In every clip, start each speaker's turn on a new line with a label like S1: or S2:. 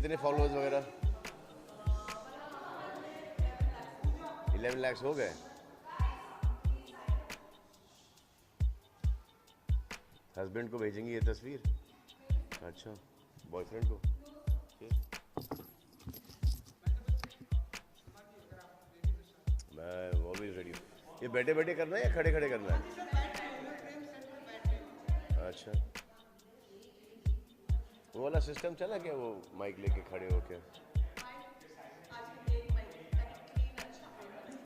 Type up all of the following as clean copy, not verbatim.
S1: कितने फॉलोअर्स वगैरह? 11 लाख हो गए। हस्बैंड को भेजेंगी ये तस्वीर? अच्छा, बॉयफ्रेंड को? मैं ऑलवेज रेडी हूँ। ये बैठे बैठे करना है या खड़े खड़े करना है? अच्छा, वो वाला सिस्टम चला क्या, वो माइक लेके खड़े होके?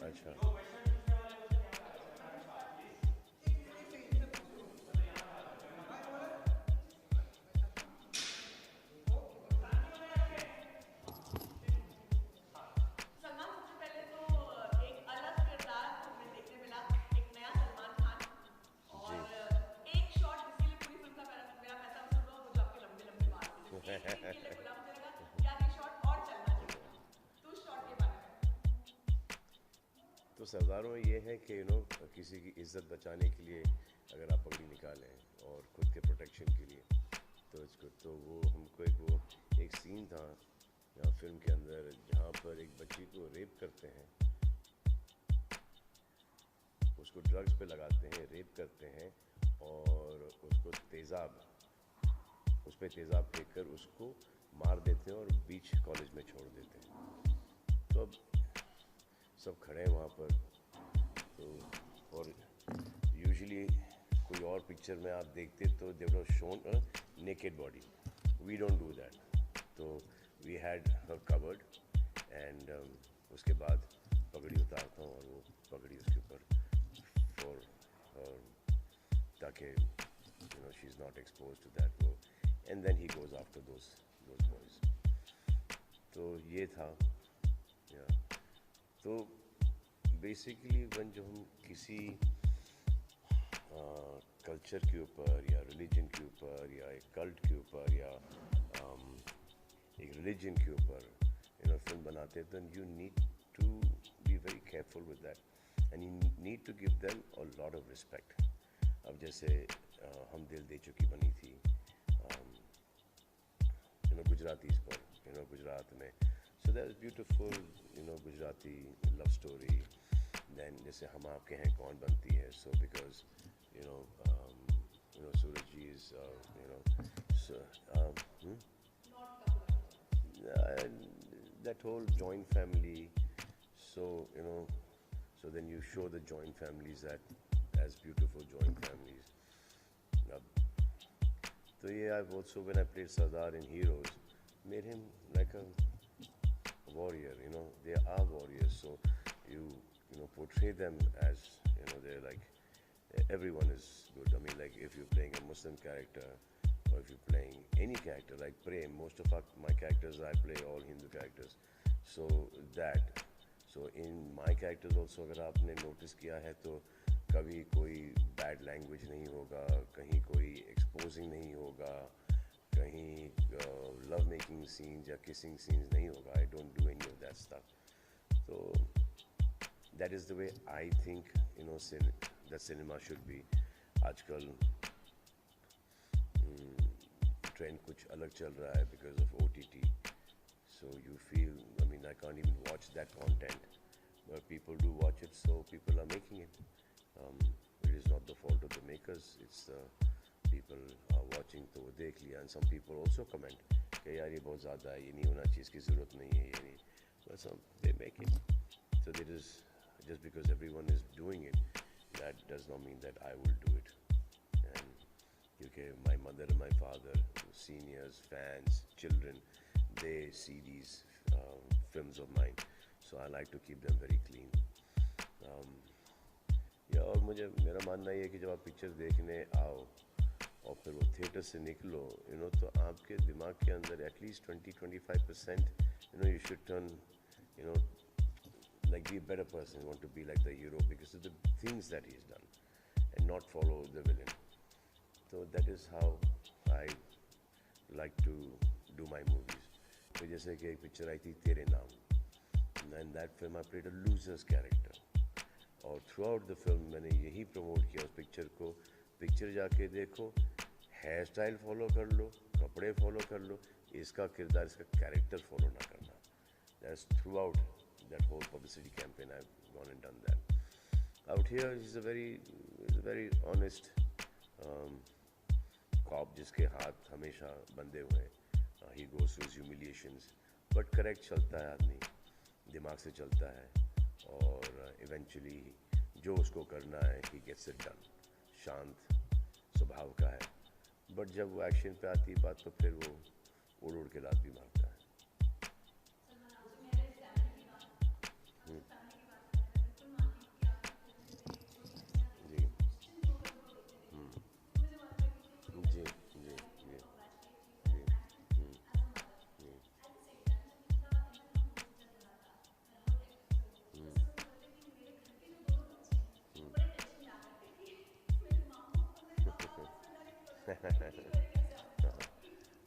S1: अच्छा,
S2: सलमान सबसे पहले तो एक अलग किरदार हमें देखने मिला, एक नया सलमान खान।
S1: जी।
S2: और एक शॉट जिसके लिए पूरी फिल्म का मेरा पैसा वसूल हुआ, वो जो आपके लंबे लंबे बाल थे, एक सीन के लिए बोला, मुझे लगा यार ये शॉट और चलना चाहिए। तो उस शॉट के बारे में
S1: तो सरदारों में ये है कि किसी की इज्जत बचाने के लिए अगर आप पगड़ी निकालें और खुद के प्रोटेक्शन के लिए, तो इसको तो वो हमको एक सीन था यहाँ फिल्म के अंदर जहाँ पर एक बच्ची को रेप करते हैं, उसको ड्रग्स पे लगाते हैं, रेप करते हैं और उसको उस पर तेज़ाब फेंक कर उसको मार देते हैं और बीच कॉलेज में छोड़ देते हैं। तो अब सब खड़े हैं वहाँ पर। तो और यूजुअली कोई और पिक्चर में आप देखते तो they would have shown a naked body, we don't do that. तो we had her covered and उसके बाद पगड़ी उतारता हूँ और वो पगड़ी उसके ऊपर फॉर ताकि she is not expose to that वो, and then he goes after those boys. तो ये था या तो बेसिकली वन जो हम किसी कल्चर के ऊपर या रिलीजन के ऊपर या एक कल्ट के ऊपर या एक रिलीजन के ऊपर फिल्म बनाते हैं, तो you need to be very careful with that and you need to give them a lot of respect. अब जैसे हम दिल दे चुकी बनी थी गुजरातीज पर, गुजरात में, so that is beautiful, Gujarati love story. Then जैसे हम आपके हैं कौन बनती है, so because Suraj ji is so that whole joint family, so so then you show the joint families that as beautiful joint families. So yeah, I've also, when I played Sardar in Heroes, made him like a warrior. They are warriors, so you portray them as they're like everyone is good. I mean, like if you're playing a Muslim character or if you're playing any character like Prem, most of my characters I play all Hindu characters. So in my characters also, अगर आपने notice किया है तो कभी कोई bad language नहीं होगा, कहीं कोई एक्सपोजिंग नहीं होगा, कहीं लव मेकिंग सीन्स या किसिंग सीन्स नहीं होगा. I don't do any of that stuff. तो that is the way I think that cinema should be. आजकल ट्रेंड कुछ अलग चल रहा है because of OTT. So you feel, I mean, I can't even watch that content, but people do watch it, so people are making it. It is not the fault of the makers, it's people are watching, तो वो देख लिया. And some people also comment कि यार ये बहुत ज़्यादा है, ये नहीं होना चाहिए, इसकी ज़रूरत नहीं है, ये नहीं. But some they make it. So there is, just because everyone is doing it, that does not mean that I will do it. And क्योंकि my mother and my father, seniors, fans, children, they see these films of mine, so I like to keep them very clean. या और मेरा मानना ये है कि जब आप पिक्चर देखने आओ और फिर वो थिएटर से निकलो, तो आपके दिमाग के अंदर at least 20-25% you should turn, like be a better person, you want to be like the hero because of the things that he's done and not follow the villain. So that is how I like to do my movies. तो जैसे कि एक picture आई थी तेरे नाम, and that film I played a losers character, और through out the film मैंने यही प्रमोट किया उस पिक्चर को. पिक्चर जाके देखो, हेयर स्टाइल फॉलो कर लो, कपड़े फॉलो कर लो, इसका किरदार, इसका कैरेक्टर फॉलो ना करना. That's throughout that whole publicity campaign I've gone and done that. Out here he's a very honest cop जिसके हाथ हमेशा बंधे हुए हैं. He goes through his humiliations, but correct चलता है आदमी, दिमाग से चलता है, और eventually जो उसको करना है he gets it done. शांत स्वभाव का है, बट जब वो एक्शन पे आती है बात तो फिर वो उड़ उड़ के लात भी मारता है. जी जी जी जी जी.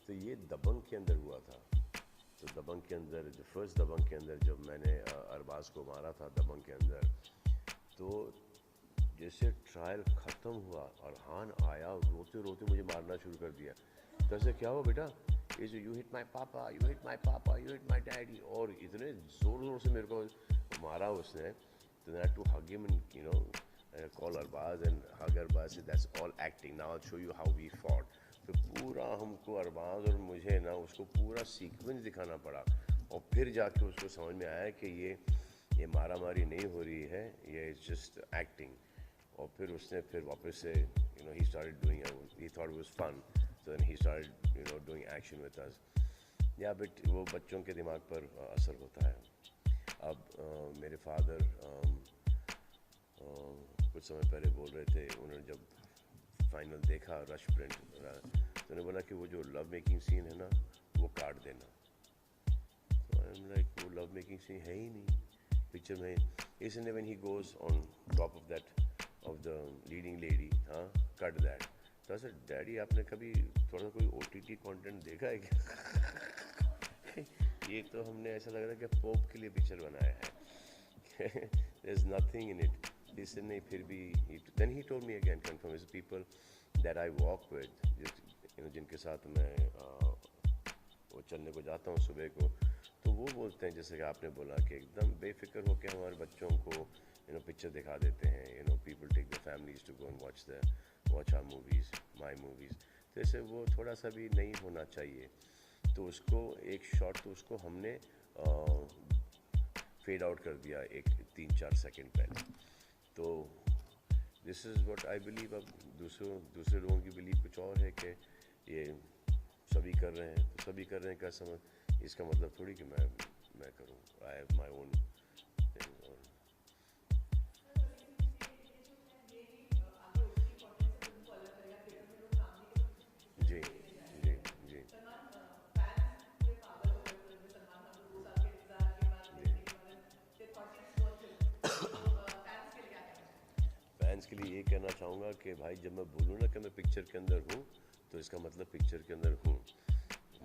S1: तो ये दबंग के अंदर हुआ था. तो दबंग के अंदर, जो फर्स्ट दबंग के अंदर जब मैंने अरबाज को मारा था दबंग के अंदर, तो जैसे ट्रायल ख़त्म हुआ और हान आया, रोते रोते मुझे मारना शुरू कर दिया. कैसे, क्या हुआ बेटा? इज यू हिट माई पापा, यू हिट माई पापा, यू हिट माई डैडी. और इतने ज़ोर ज़ोर से मेरे को मारा उसने. तो I too hug him and you know call Arbaz and hug Arbaz. That's all acting. Now I'll show you how we fought. तो पूरा हमको अरबाज और मुझे ना उसको पूरा सीक्वेंस दिखाना पड़ा, और फिर जाके उसको समझ में आया कि ये मारा मारी नहीं हो रही है, ये इट्स जस्ट एक्टिंग. और फिर उसने फिर वापस से you know he started doing, he thought it was fun, so then he started you know doing action with us. Yeah but वो बच्चों के दिमाग पर असर होता है. अब मेरे फादर कुछ समय पहले बोल रहे थे, उन्होंने जब फाइनल देखा रश प्रिंट, तो उन्होंने बोला कि वो जो लव मेकिंग सीन है ना वो काट देना. तो आई एम लाइक, वो लव मेकिंग सीन है ही नहीं पिक्चर में. इसलिए when he goes on top of that of the leading lady, हाँ कट दैट. तो सर डैडी आपने कभी थोड़ा सा कोई OTT कंटेंट देखा है क्या? ये तो हमने ऐसा लग रहा है कि पोप के लिए पिक्चर बनाया है. There is nothing in it. इससे नहीं, फिर भी then he told me again, confirm is people that I walk with, you know, जिनके साथ मैं वो चलने को जाता हूँ सुबह को, तो वो बोलते हैं जैसे कि आपने बोला कि एकदम बेफिक्र हो के हमारे बच्चों को यू नो पिक्चर दिखा देते हैं. You know people take the families to go and watch our movies, my movies. तो ऐसे वो थोड़ा सा भी नहीं होना चाहिए. तो उसको एक शॉट तो उसको हमने फेड आउट कर दिया एक 3-4 सेकेंड पहले. तो this is what I believe. अब दूसरे लोगों की बिलीव कुछ और है कि ये सभी कर रहे हैं तो सभी कर रहे हैं का समझ, इसका मतलब थोड़ी कि मैं करूँ. I have my own thing. जी जी जी. फैंस के लिए ये कहना चाहूँगा कि भाई जब मैं बोलूँ ना कि मैं पिक्चर के अंदर हूँ, तो इसका मतलब पिक्चर के अंदर हूँ.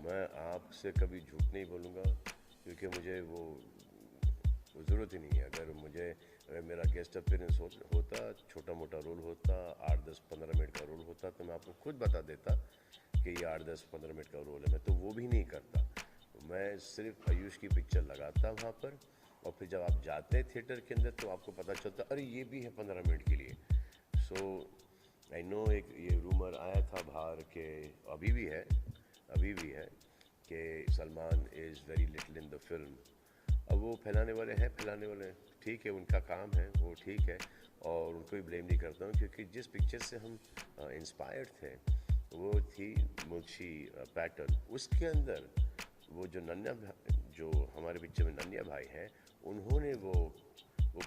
S1: मैं आपसे कभी झूठ नहीं बोलूँगा, क्योंकि मुझे वो ज़रूरत ही नहीं है. अगर मेरा गेस्ट अपीयरेंस होता, छोटा मोटा रोल होता, 8-10-15 मिनट का रोल होता, तो मैं आपको खुद बता देता कि ये 8-10-15 मिनट का रोल है. मैं तो वो भी नहीं करता. मैं सिर्फ आयुष की पिक्चर लगाता वहाँ पर, और फिर जब आप जाते हैं थिएटर के अंदर तो आपको पता चलता अरे ये भी है 15 मिनट के लिए. सो आई नो एक ये रूमर आया था बाहर के, अभी भी है कि Salman is very little in the film. अब वो फैलाने वाले ठीक है, उनका काम है, वो ठीक है, और उनको भी ब्लेम नहीं करता हूँ, क्योंकि जिस पिक्चर से हम इंस्पायर्ड थे वो थी मुल्शी पैटर्न. उसके अंदर वो जो हमारे पिक्चर में नन्या भाई हैं, उन्होंने वो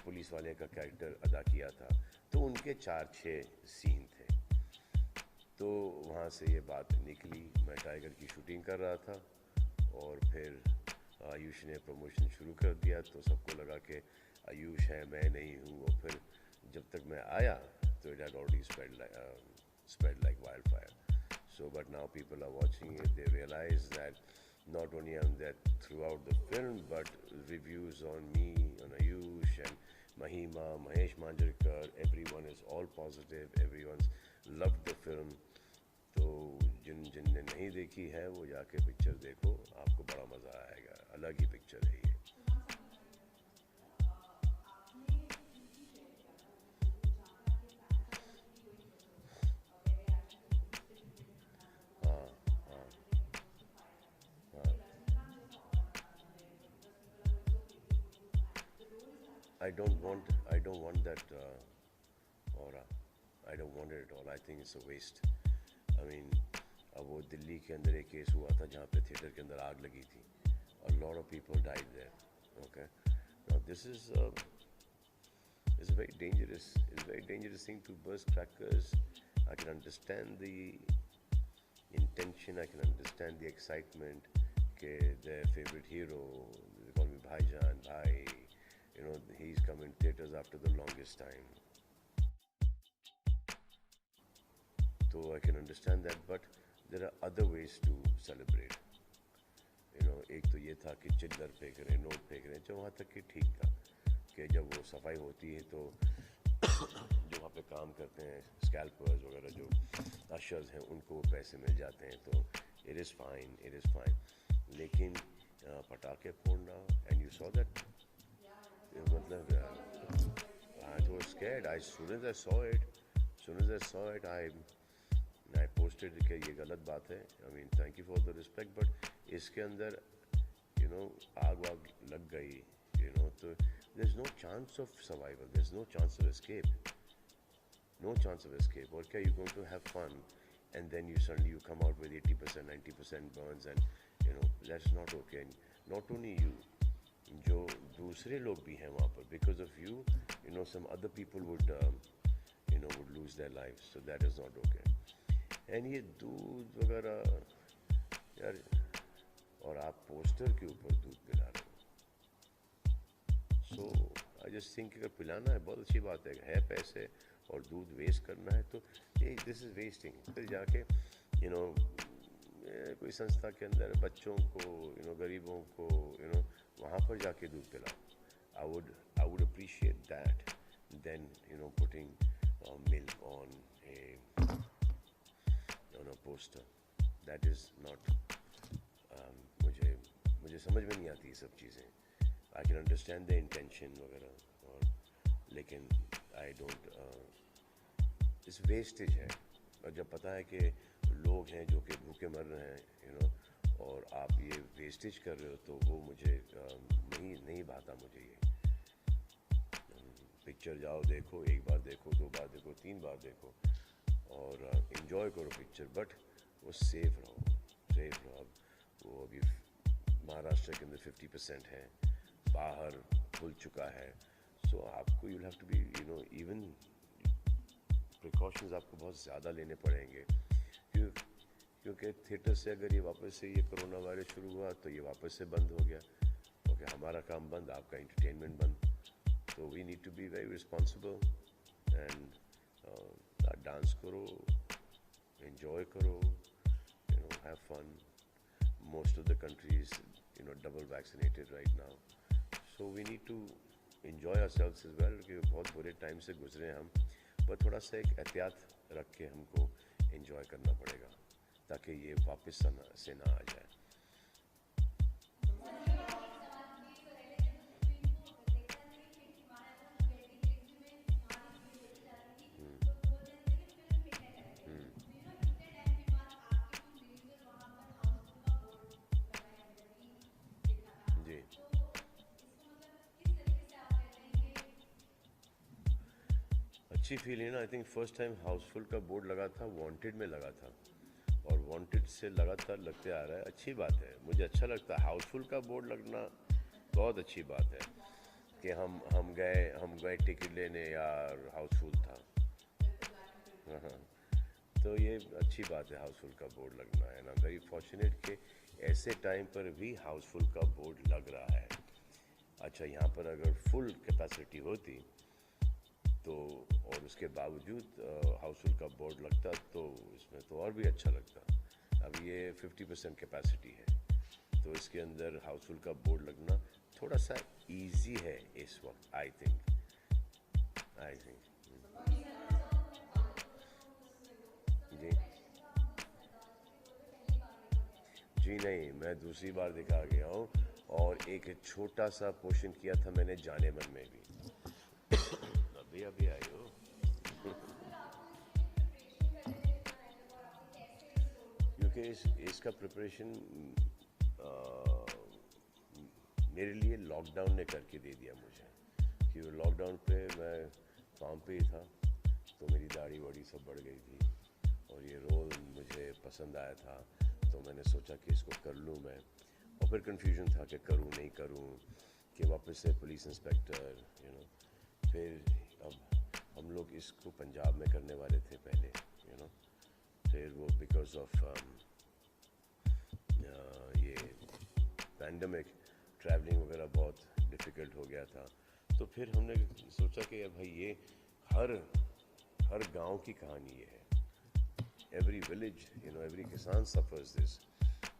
S1: पुलिस वाले का कैरेक्टर अदा किया था. तो उनके 4-6 सीन थे. तो वहाँ से ये बात निकली. मैं टाइगर की शूटिंग कर रहा था, और फिर आयुष ने प्रमोशन शुरू कर दिया, तो सबको लगा कि आयुष है, मैं नहीं हूँ. और फिर जब तक मैं आया तो it had already spread like wildfire. So but now people are watching it, they realize that not only am that throughout the film, but reviews on me, on Ayush and Mahima, Mahesh Manjrekar, everyone is all positive, everyone's loved the film. तो जिनने नहीं देखी है वो जाके picture देखो, आपको बड़ा मज़ा आएगा, अलग ही पिक्चर है ये। हाँ हाँ हाँ। I don't want that aura. I don't want it at all. I think it's a waste. I mean, अब वो दिल्ली के अंदर एक केस हुआ था जहाँ पे थिएटर के अंदर आग लगी थी. A lot of people died there. Okay. Now this is it's a very dangerous thing to burst crackers. I can understand the intention. I can understand the excitement. Okay, their favorite hero, they call me Bhaijan, Bhai. You know, he's come in theaters after the longest time. So I can understand that, but there are other ways to celebrate. You know, एक तो ये था कि चिल्लर फेंक रहे, note फेंक रहे, जो वहाँ तक कि ठीक था कि जब वो सफाई होती है तो जो वहाँ पे काम करते हैं स्कैल्पर्स वगैरह जो अशर्स हैं उनको वो पैसे मिल जाते हैं, तो इट इज़ फाइन. लेकिन पटाखे फोड़ना, एंड यू सॉ दैट, मतलब I was scared. As soon as I saw it, I posted कि ये गलत बात है. I mean, thank you for the respect, but इसके अंदर आग वाग लग गई, तो there's no chance of survival, there's no chance of escape. Or क्या, you're going to have fun and then you come out with 80% 90% burns, and that's not okay. And not only you, जो दूसरे लोग भी हैं वहाँ पर, because of you, some other people would lose their lives, so that is not okay. And ये दूध वगैरह यार, और आप पोस्टर के ऊपर दूध पिला रहे हो, so I just think अगर पिलाना है बहुत अच्छी बात है पैसे, और दूध वेस्ट करना है तो दिस इज़ वेस्टिंग. फिर जाके कोई संस्था के अंदर बच्चों को, गरीबों को, वहाँ पर जाके दूध पिलाओ. I would appreciate that than putting milk on a poster. That is not मुझे समझ में नहीं आती ये सब चीज़ें. I can understand the intention वगैरह, और लेकिन I don't इस वेस्टेज है. और जब पता है कि लोग हैं जो कि भूखे मर रहे हैं, और आप ये वेस्टेज कर रहे हो, तो वो मुझे नहीं भाता मुझे ये. पिक्चर जाओ देखो, एक बार देखो, 2 बार देखो, 3 बार देखो, और इन्जॉय करो पिक्चर, बट वो सेफ रहो. अब वो अभी महाराष्ट्र के अंदर 50% है, बाहर खुल चुका है, सो आपको you'll have to be even precautions आपको बहुत ज़्यादा लेने पड़ेंगे, क्योंकि थिएटर से अगर ये वापस से ये कोरोना वायरस शुरू हुआ तो ये वापस से बंद हो गया. ओके, हमारा काम बंद, आपका एंटरटेनमेंट बंद. तो we need to be very responsible and dance करो, एंजॉय करो, have fun. Most of the countries double vaccinated right now, so we need to enjoy ourselves as well, क्योंकि बहुत बुरे टाइम से गुजरे हम, पर थोड़ा सा एक एहतियात रख के हमको एंजॉय करना पड़ेगा ताकि ये वापस से ना आ जाए. जी, अच्छी फील है ना. I think first time Housefull का बोर्ड लगा था, वांटेड में लगा था, और वांटेड से लगातार लगते आ रहा है. अच्छी बात है, मुझे अच्छा लगता है. हाउसफुल का बोर्ड लगना बहुत अच्छी बात है कि हम गए टिकट लेने, यार हाउसफुल था. हाँ, तो ये अच्छी बात है हाउसफुल का बोर्ड लगना है ना. वेरी फॉर्चुनेट कि ऐसे टाइम पर भी हाउसफुल का बोर्ड लग रहा है. अच्छा, यहाँ पर अगर फुल कैपेसिटी होती तो, और उसके बावजूद हाउसफुल का बोर्ड लगता, तो इसमें तो और भी अच्छा लगता. अब ये 50% कैपेसिटी है, तो इसके अंदर हाउसफुल का बोर्ड लगना थोड़ा सा इजी है इस वक्त. आई थिंक जी. जी नहीं, मैं दूसरी बार दिखा गया हूँ और एक छोटा सा पोर्शन किया था मैंने जाने मन में भी। अभी अभी आई हो। क्योंकि इसका प्रिपरेशन मेरे लिए लॉकडाउन ने करके दे दिया मुझे, कि वो लॉकडाउन पे मैं काम पे ही था, तो मेरी दाढ़ी वाड़ी सब बढ़ गई थी और ये रोल मुझे पसंद आया था, तो मैंने सोचा कि इसको कर लूँ मैं। और फिर कन्फ्यूजन था कि करूँ नहीं करूँ, कि वापस से पुलिस इंस्पेक्टर फिर अब हम लोग इसको पंजाब में करने वाले थे पहले, फिर वो बिकॉज ऑफ ये पैंडमिक ट्रैवलिंग वगैरह बहुत डिफ़िकल्ट हो गया था, तो फिर हमने सोचा कि भाई ये हर गांव की कहानी ये है, एवरी विलेज एवरी किसान सफ़र्स दिस,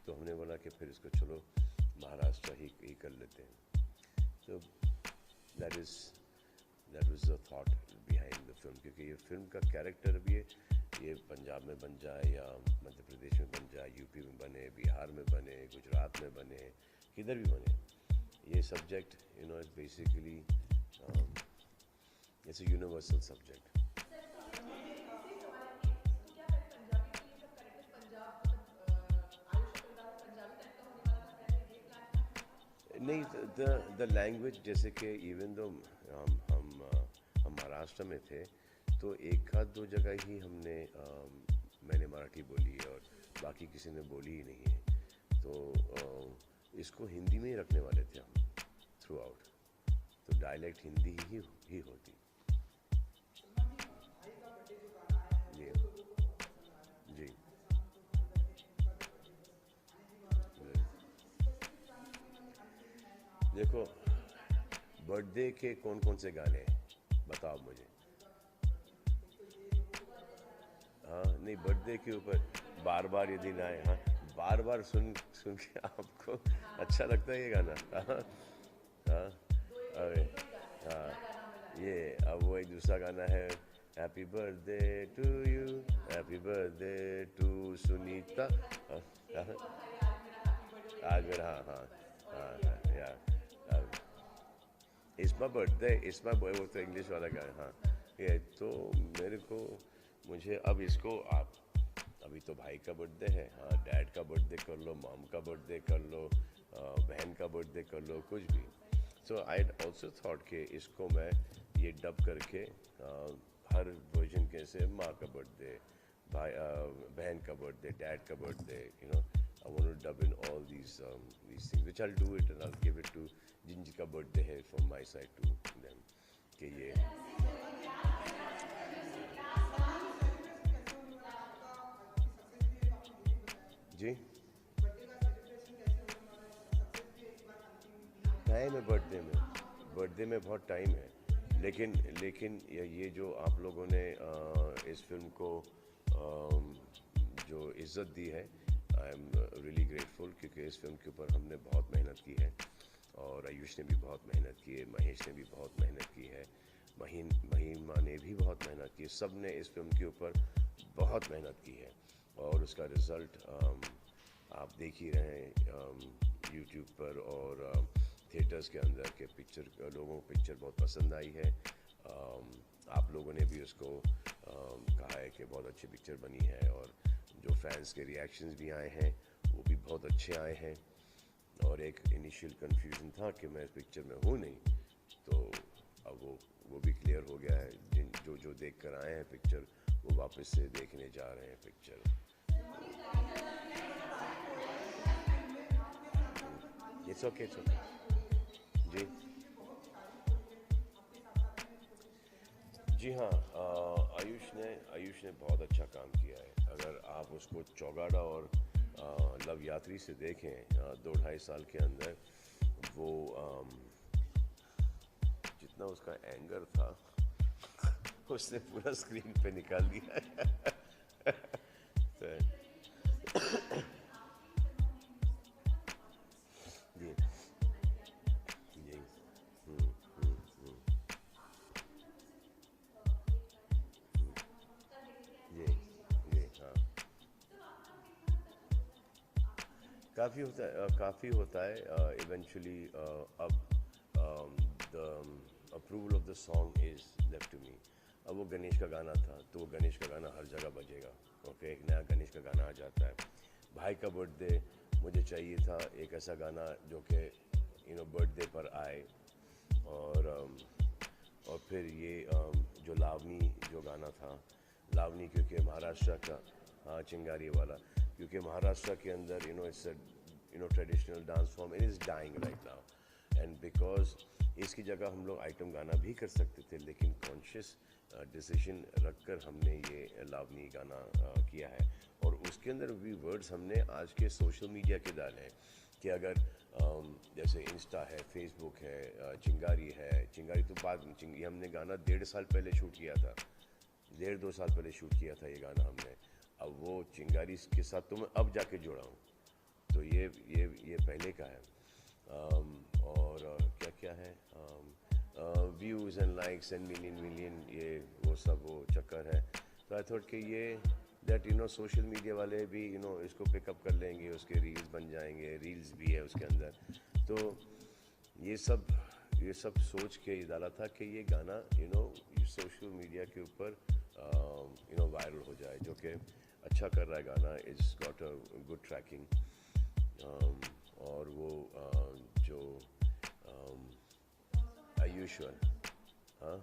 S1: तो हमने बोला कि फिर इसको चलो महाराष्ट्र ही कर लेते हैं। तो that was the thought behind the film, क्योंकि ये फिल्म का कैरेक्टर भी ये पंजाब में बन जाए या मध्य प्रदेश में बन जाए, यूपी में बने, बिहार में बने, गुजरात में बने, किधर भी बने, ये subject is basically it's a universal subject. नहीं, द लैंग्वेज, जैसे कि इवन दो हम महाराष्ट्र में थे, तो एक आध दो जगह ही मैंने मराठी बोली है और बाकी किसी ने बोली ही नहीं है, तो इसको हिंदी में ही रखने वाले थे हम थ्रू आउट, तो डायलेक्ट हिंदी ही होती। जी जी। देखो, बर्थडे के कौन कौन से गाने बताओ मुझे। हाँ, नहीं, बर्थडे के ऊपर बार बार ये दिन आए, हाँ, बार बार सुन सुन के आपको अच्छा लगता है ये गाना? हाँ हाँ। अरे हाँ, ये अब वो एक दूसरा गाना है, happy birthday to you, happy birthday to Sunita. आज मेरा, हाँ हाँ हाँ हाँ यार, it's my birthday, it's my boy, वो तो इंग्लिश वाला गाना। हाँ, ये तो मुझे अब इसको आप, अभी तो भाई का बर्थडे है, हाँ, डैड का बर्थडे कर लो, मॉम का बर्थडे कर लो, बहन का बर्थडे कर लो, कुछ भी। सो आई ऑल्सो थॉट कि इसको मैं ये डब करके हर वर्जन कैसे, माँ का बर्थडे, भाई बहन का बर्थडे, डैड का birthday, I want to dub in all these things, which I'll do it and I'll give it to जिनका बर्थडे है from my side to them, कि ये जी टाइम है बर्थडे में बहुत टाइम है, लेकिन ये जो आप लोगों ने इस फिल्म को जो इज़्ज़त दी है, आई एम रियली ग्रेटफुल, क्योंकि इस फिल्म के ऊपर हमने बहुत मेहनत की है और आयुष ने भी बहुत मेहनत की है, महेश ने भी बहुत मेहनत की है, महिमा ने भी बहुत मेहनत की है, सब ने इस फिल्म के ऊपर बहुत मेहनत की है और उसका रिज़ल्ट आप देख ही रहे हैं यूट्यूब पर और थिएटर्स के अंदर के पिक्चर, लोगों को पिक्चर बहुत पसंद आई है। आप लोगों ने भी उसको कहा है कि बहुत अच्छी पिक्चर बनी है और जो फैंस के रिएक्शंस भी आए हैं वो भी बहुत अच्छे आए हैं और एक इनिशियल कन्फ्यूजन था कि मैं इस पिक्चर में हूँ नहीं, तो अब वो भी क्लियर हो गया है। जो देख कर आए हैं पिक्चर वो वापस से देखने जा रहे हैं पिक्चर। इट्स ओके जी जी हाँ, आयुष ने बहुत अच्छा काम किया है। अगर आप उसको चौगाड़ा और लव यात्री से देखें, 2-2.5 साल के अंदर वो जितना उसका एंगर था उसने पूरा स्क्रीन पे निकाल दिया है। तो जी जी जी जी हाँ, काफ़ी होता है इवेंचुअली अब the approval of the song is left to me. अब वो गणेश का गाना था तो वो गणेश का गाना हर जगह बजेगा। ओके, एक नया गणेश का गाना आ जाता है। भाई का बर्थडे, मुझे चाहिए था एक ऐसा गाना जो कि बर्थडे पर आए। और फिर ये जो लावनी जो गाना था, लावनी क्योंकि महाराष्ट्र का, हाँ चिंगारी वाला, क्योंकि महाराष्ट्र के अंदर it's traditional dance form, it is dying right now. And because इसकी जगह हम लोग आइटम गाना भी कर सकते थे, लेकिन कॉन्शियस डिसीजन रखकर हमने ये लावनी गाना किया है। और उसके अंदर भी वर्ड्स हमने आज के सोशल मीडिया के डाले हैं कि अगर जैसे इंस्टा है, फेसबुक है, चिंगारी है। चिंगारी तो बाद में, ये हमने गाना 1.5 साल पहले शूट किया था, 1.5-2 साल पहले शूट किया था ये गाना हमने। अब वो चिंगारी के साथ तो मैं अब जाके जोड़ा हूँ, तो ये पहले का है। और क्या क्या है, views and likes and million ये वो सब वो चक्कर है। तो आई थॉट कि ये दैट सोशल मीडिया वाले भी इसको पिकअप कर लेंगे, उसके रील्स बन जाएंगे, रील्स भी है उसके अंदर। तो ये सब सोच के ये डाला था कि ये गाना सोशल मीडिया के ऊपर वायरल हो जाए, जो कि अच्छा कर रहा है गाना। It's got a good tracking. और वो जो यूजुअल, हाँ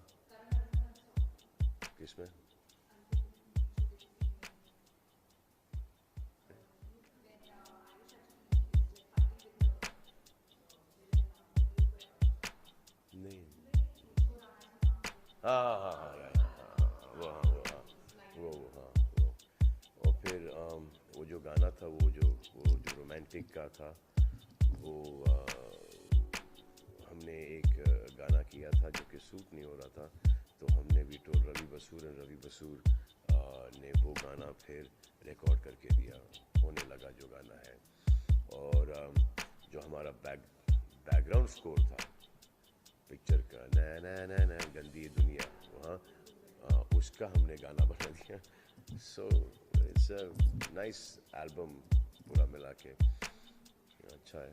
S1: किसमें नहीं, हाँ हाँ हाँ हाँ right, वो हाँ वो। और फिर वो जो गाना था, वो जो रोमांटिक का था, वो हमने एक गाना किया था जो कि सूट नहीं हो रहा था, तो हमने भी तो रवि बसूर ने वो गाना फिर रिकॉर्ड करके दिया, होने लगा जो गाना है। और जो हमारा बैकग्राउंड स्कोर था पिक्चर का, ना गंदी दुनिया, वहाँ उसका हमने गाना बना दिया। So it's a nice album पूरा मिला के, अच्छा है।